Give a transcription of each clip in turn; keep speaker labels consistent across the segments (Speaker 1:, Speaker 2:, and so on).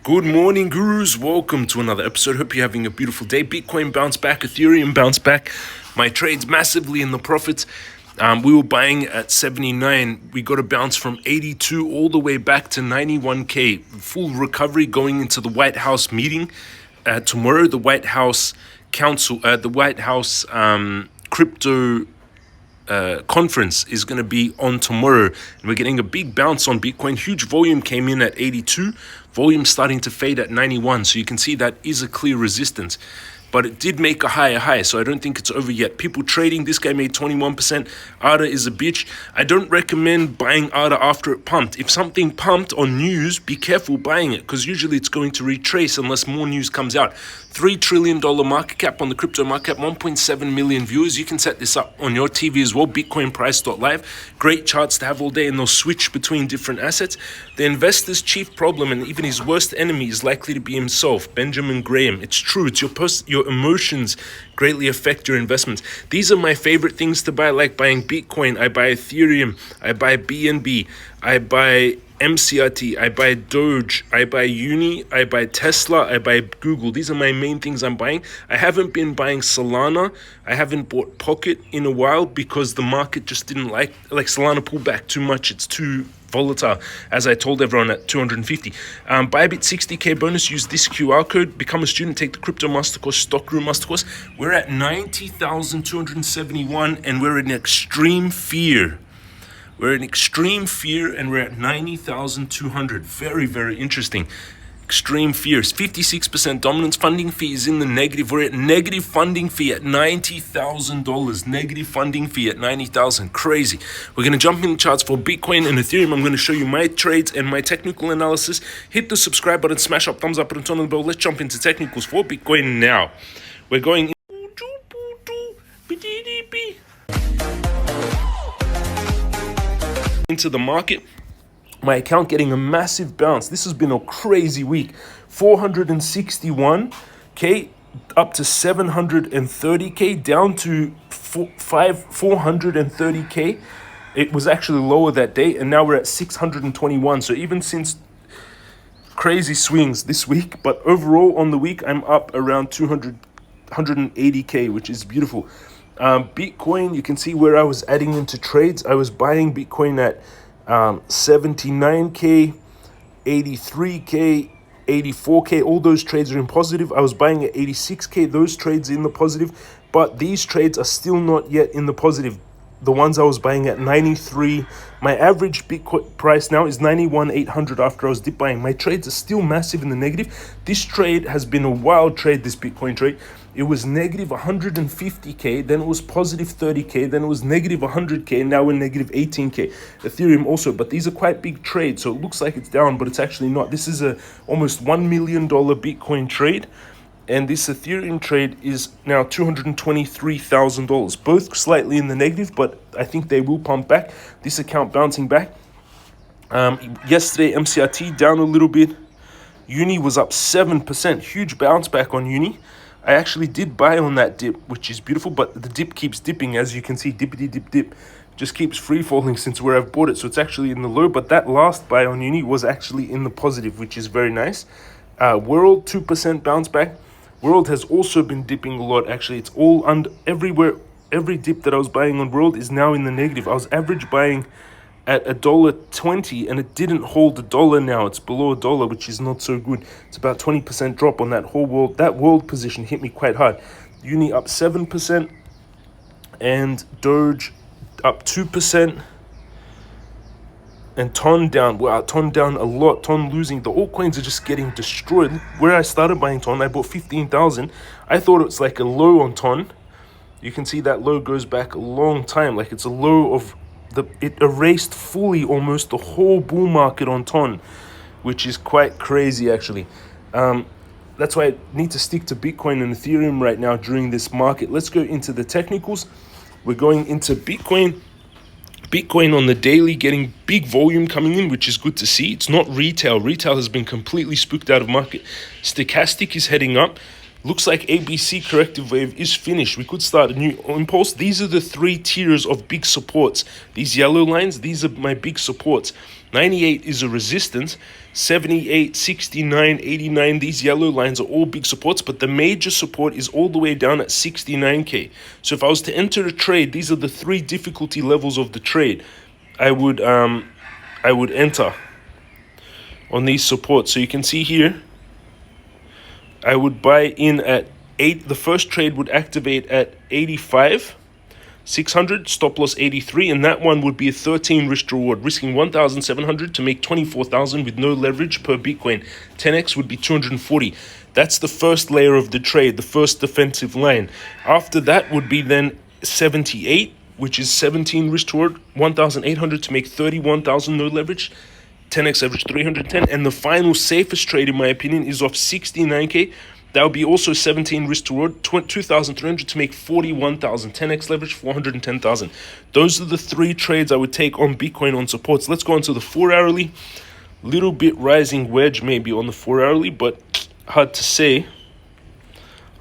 Speaker 1: Good morning, gurus. Welcome to another episode. Hope you're having a beautiful day. Bitcoin bounced back, Ethereum bounced back. My trades massively in the profits. We were buying at 79. We got a bounce from 82 all the way back to 91K. Full recovery going into the White House meeting tomorrow. The White House Council, the White House crypto conference is going to be on tomorrow, and we're getting a big bounce on Bitcoin. Huge volume came in at 82, volume starting to fade at 91, so you can see that is a clear resistance, but it did make a higher high, so I don't think it's over yet. People trading, this guy made 21%. ADA is a bitch. I don't recommend buying ADA after it pumped. If something pumped on news, be careful buying it, because usually it's going to retrace unless more news comes out. $3 trillion market cap on the crypto market, 1.7 million viewers. You can set this up on your TV as well, bitcoinprice.live. Great charts to have all day, and they'll switch between different assets. The investor's chief problem, and even his worst enemy, is likely to be himself, Benjamin Graham. It's true, it's your emotions greatly affect your investments. These are my favorite things to buy, like buying Bitcoin. I buy Ethereum, I buy BNB, I buy MCRT, I buy Doge, I buy Uni, I buy Tesla, I buy Google. These are my main things I'm buying. I haven't been buying Solana. I haven't bought Pocket in a while because the market just didn't like Solana pulled back too much. It's too volatile, as I told everyone at 250. Bybit 60K bonus, use this QR code, become a student, take the crypto master course, stock room master course. We're at 90,271 and we're in extreme fear. We're in extreme fear and we're at 90,200. Very, very interesting. Extreme fears. 56% dominance. Funding fee is in the negative. We're at negative funding fee at $90,000. Negative funding fee at 90,000. Crazy. We're going to jump in the charts for Bitcoin and Ethereum. I'm going to show you my trades and my technical analysis. Hit the subscribe button, smash up, thumbs up, and turn on the bell. Let's jump into technicals for Bitcoin now. We're going into the market. My account getting a massive bounce. This has been a crazy week. 461K up to 730K, down to 430K. It was actually lower that day, and now we're at 621. So even since crazy swings this week, but overall on the week, I'm up around 180K, which is beautiful. Bitcoin, you can see where I was adding into trades. I was buying Bitcoin at 79K, 83K, 84K. All those trades are in positive. I was buying at 86K. Those trades in the positive, but these trades are still not yet in the positive. The ones I was buying at 93, my average Bitcoin price now is 91,800 after I was dip buying. My trades are still massive in the negative. This trade has been a wild trade, this Bitcoin trade. It was negative 150K, then it was positive 30K, then it was negative 100K, and now we're negative 18K. Ethereum also, but these are quite big trades, so it looks like it's down, but it's actually not. This is a almost $1 million Bitcoin trade, and this Ethereum trade is now $223,000. Both slightly in the negative, but I think they will pump back. This account bouncing back. Yesterday, MCRT down a little bit. Uni was up 7%. Huge bounce back on Uni. I actually did buy on that dip, which is beautiful, but the dip keeps dipping. As you can see, dippity dip dip. Just keeps free falling since where I've bought it. So it's actually in the low, but that last buy on Uni was actually in the positive, which is very nice. World, 2% bounce back. World has also been dipping a lot. Actually, it's all under everywhere. Every dip that I was buying on World is now in the negative. I was average buying at $1.20 and it didn't hold $1 now. It's below $1, which is not so good. It's about 20% drop on that whole world. That world position hit me quite hard. Uni up 7% and Doge up 2%. And Ton down. Wow, Ton down a lot. Ton losing. The altcoins are just getting destroyed. Where I started buying Ton, I bought 15,000. I thought it was like a low on Ton. You can see that low goes back a long time. Like it's a low of it erased fully almost the whole bull market on Ton, which is quite crazy actually. That's why I need to stick to Bitcoin and Ethereum right now during this market. Let's go into the technicals. We're going into Bitcoin. Bitcoin on the daily getting big volume coming in, which is good to see. It's not retail. Retail has been completely spooked out of market. Stochastic is heading up. Looks like ABC corrective wave is finished. We could start a new impulse. These are the 3 tiers of big supports. These yellow lines, these are my big supports. 98 is a resistance. 78, 69, 89, these yellow lines are all big supports, but the major support is all the way down at 69k. So if I was to enter a trade, these are the 3 difficulty levels of the trade. I would enter on these supports. So you can see here, I would buy in at 8. The first trade would activate at 85, 600, stop loss 83, and that one would be a 13 risk reward, risking 1,700 to make 24,000 with no leverage per Bitcoin. 10x would be 240. That's the first layer of the trade, the first defensive line. After that would be then 78, which is 17 risk reward, 1,800 to make 31,000 no leverage. 10x average 310, and the final safest trade in my opinion is off 69k. That would be also 17 risk to reward, 2,300 to make 41,000. 10x leverage 410,000. Those are the 3 trades I would take on Bitcoin on supports. Let's go on to the 4 hourly. Little bit rising wedge maybe on the 4 hourly, but hard to say.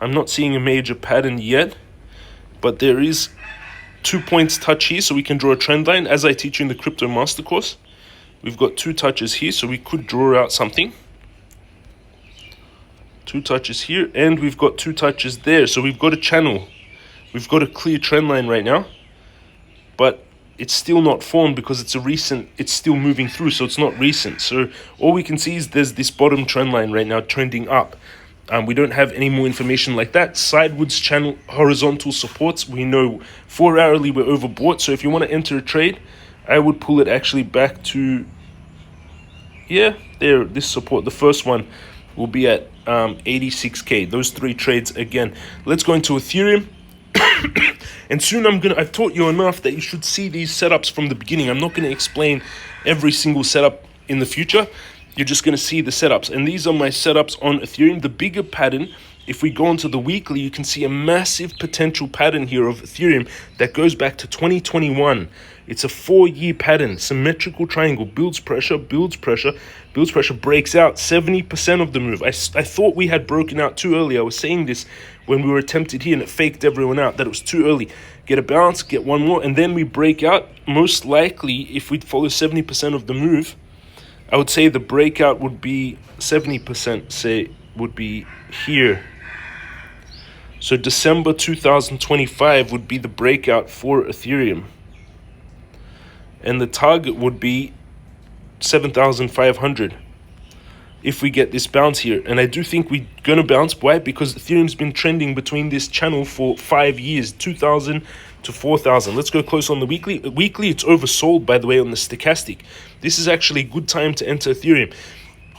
Speaker 1: I'm not seeing a major pattern yet, but there is 2 points touch here, so we can draw a trend line as I teach you in the crypto master course. We've got 2 touches here, so we could draw out something. 2 touches here, and we've got 2 touches there. So we've got a channel. We've got a clear trend line right now, but it's still not formed because it's still moving through, so it's not recent. So all we can see is there's this bottom trend line right now trending up. We don't have any more information like that. Sideways channel, horizontal supports. We know 4 hourly we're overbought. So if you want to enter a trade, I would pull it actually back to, this support. The first one will be at 86k. Those 3 trades again. Let's go into Ethereum. And soon I've taught you enough that you should see these setups from the beginning. I'm not going to explain every single setup in the future. You're just going to see the setups. And these are my setups on Ethereum. The bigger pattern, if we go into the weekly, you can see a massive potential pattern here of Ethereum that goes back to 2021. It's a 4-year pattern, symmetrical triangle, builds pressure, builds pressure, builds pressure, breaks out, 70% of the move. I thought we had broken out too early. I was saying this when we were attempted here and it faked everyone out, that it was too early. Get a bounce, get one more, and then we break out. Most likely, if we'd follow 70% of the move, I would say the breakout would be 70%, say, would be here. So December 2025 would be the breakout for Ethereum. And the target would be 7,500 if we get this bounce here. And I do think we're going to bounce. Why? Because Ethereum's been trending between this channel for 5 years, 2,000 to 4,000. Let's go close on the weekly. Weekly, it's oversold, by the way, on the stochastic. This is actually a good time to enter Ethereum.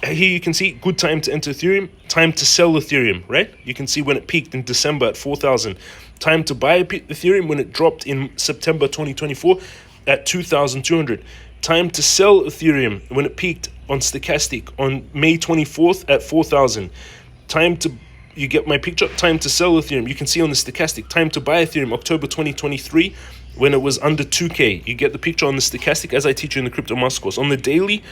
Speaker 1: Here you can see good time to enter Ethereum, time to sell Ethereum, right? You can see when it peaked in December at 4,000. Time to buy Ethereum when it dropped in September 2024 at 2,200. Time to sell Ethereum when it peaked on stochastic on May 24th at 4,000. Time to, you get my picture? Time to sell Ethereum. You can see on the stochastic. Time to buy Ethereum, October 2023, when it was under 2K. You get the picture on the stochastic as I teach you in the Crypto Master Course. On the daily,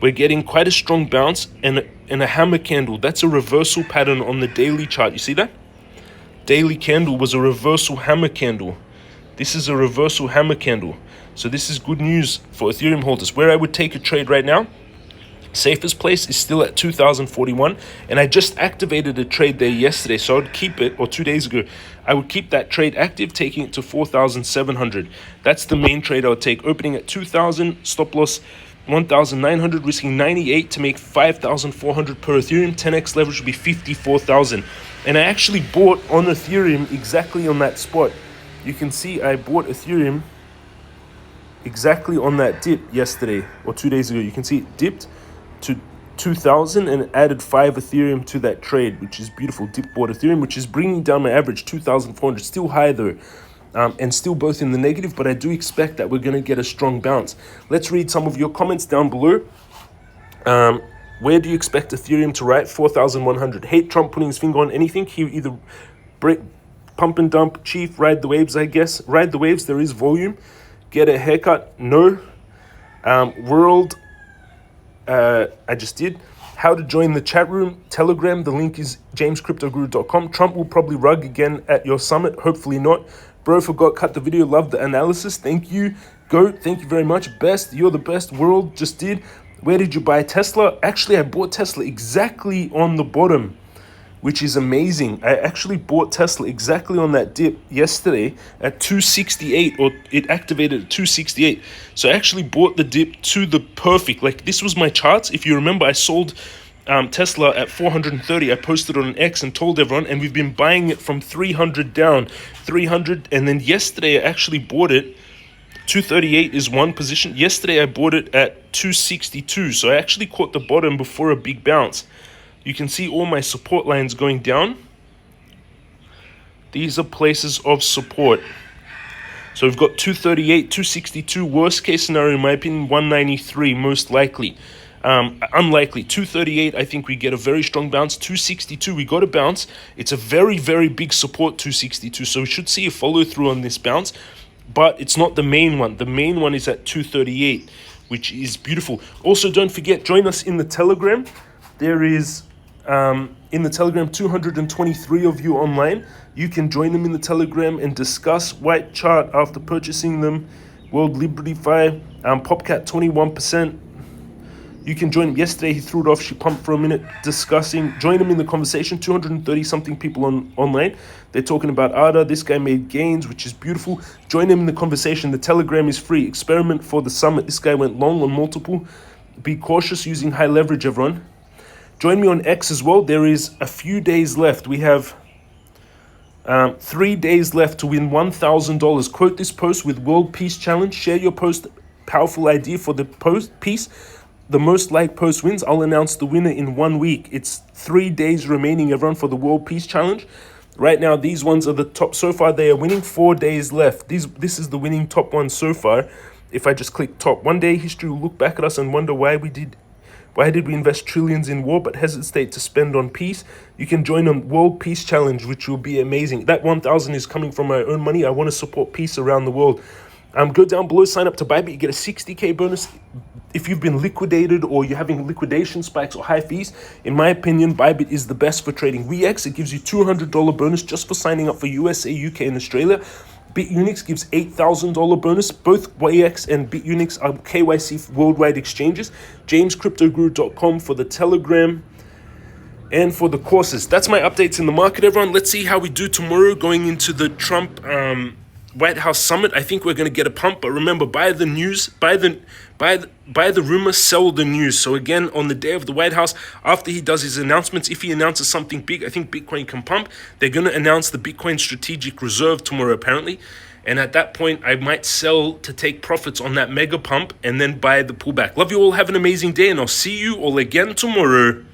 Speaker 1: we're getting quite a strong bounce and a hammer candle. That's a reversal pattern on the daily chart. You see that? Daily candle was a reversal hammer candle. This is a reversal hammer candle. So this is good news for Ethereum holders. Where I would take a trade right now, safest place is still at 2,041. And I just activated a trade there yesterday. So I would keep it, or 2 days ago, I would keep that trade active, taking it to 4,700. That's the main trade I would take. Opening at 2,000, stop loss 1,900, risking 98 to make 5,400 per Ethereum. 10x leverage would be 54,000. And I actually bought on Ethereum exactly on that spot. You can see I bought Ethereum exactly on that dip yesterday or 2 days ago. You can see it dipped to 2,000 and added 5 Ethereum to that trade, which is beautiful. Dip bought Ethereum, which is bringing down my average 2,400. Still high though. And still both in the negative, but I do expect that we're going to get a strong bounce. Let's read some of your comments down below. Where do you expect Ethereum to ride? 4,100. Hate Trump putting his finger on anything. He either break, pump and dump, chief, ride the waves, I guess. Ride the waves, there is volume. Get a haircut, no. World, I just did. How to join the chat room, Telegram. The link is jamescryptoguru.com. Trump will probably rug again at your summit. Hopefully not. Bro, forgot, cut the video. Love the analysis. Thank you. Goat, thank you very much. Best, you're the best. World just did. Where did you buy Tesla? Actually, I bought Tesla exactly on the bottom, which is amazing. I actually bought Tesla exactly on that dip yesterday at 268, or it activated at 268. So I actually bought the dip to the perfect, like this was my charts. If you remember, I sold Tesla at 430. I posted on X and told everyone, and we've been buying it from 300 down, 300. And then yesterday I actually bought it. 238 is one position. Yesterday I bought it at 262. So I actually caught the bottom before a big bounce. You can see all my support lines going down. These are places of support. So we've got 238, 262. Worst case scenario, in my opinion, 193 most likely. Unlikely. 238, I think we get a very strong bounce. 262, we got a bounce. It's a very, very big support, 262. So we should see a follow through on this bounce. But it's not the main one. The main one is at 238, which is beautiful. Also, don't forget, join us in the Telegram. There is, in the Telegram, 223 of you online. You can join them in the Telegram and discuss white chart after purchasing them. World Liberty Fire, Popcat 21%. You can join him. Yesterday he threw it off. She pumped for a minute discussing. Join him in the conversation. 230 something people online. They're talking about ADA. This guy made gains, which is beautiful. Join him in the conversation. The Telegram is free. Experiment for the summit. This guy went long on multiple. Be cautious using high leverage, everyone. Join me on X as well. There is a few days left. We have 3 days left to win $1,000. Quote this post with World Peace Challenge. Share your post. Powerful idea for the post piece. The most liked post wins. I'll announce the winner in 1 week. It's 3 days remaining, everyone, for the World Peace Challenge. Right now, these ones are the top. So far, they are winning. 4 days left. This is the winning top one so far. If I just click top, one day history will look back at us and wonder why did we invest trillions in war but hesitate to spend on peace? You can join on World Peace Challenge, which will be amazing. That 1,000 is coming from my own money. I want to support peace around the world. Go down below, sign up to Bybit. You get a 60K bonus if you've been liquidated or you're having liquidation spikes or high fees. In my opinion, Bybit is the best for trading. Weex, it gives you $200 bonus just for signing up for USA, UK, and Australia. Bitunix gives $8,000 bonus. Both Weex and Bitunix are KYC worldwide exchanges. jamescryptoguru.com for the Telegram and for the courses. That's my updates in the market, everyone. Let's see how we do tomorrow going into the Trump White House summit. I think we're going to get a pump, but remember, buy the news, buy the rumor, sell the news. So again, on the day of the White House, after he does his announcements, if he announces something big, I think Bitcoin can pump. They're going to announce the Bitcoin strategic reserve tomorrow, apparently. And at that point, I might sell to take profits on that mega pump and then buy the pullback. Love you all. Have an amazing day, and I'll see you all again tomorrow.